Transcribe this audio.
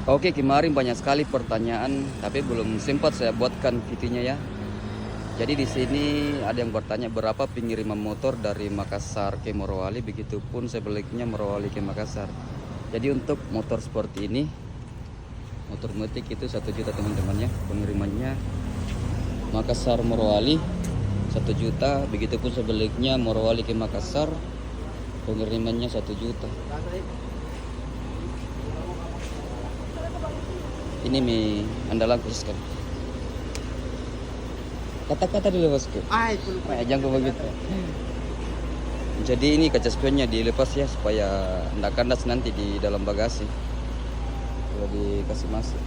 Oke, kemarin banyak sekali pertanyaan, tapi belum sempat saya buatkan videonya ya. Jadi di sini ada yang bertanya berapa pengiriman motor dari Makassar ke Morowali, begitupun sebaliknya Morowali ke Makassar. Jadi untuk motor seperti ini, motor metik itu 1 juta teman-temannya, pengirimannya Makassar Morowali 1 juta, begitupun sebaliknya Morowali ke Makassar, pengirimannya 1 juta. Ini mie andalan khusus kan. Kata-kata dulu bosku. Jangan begitu. Jadi ini kaca spionnya dilepas ya supaya tidak kandas nanti di dalam bagasi kalau dikasih masuk.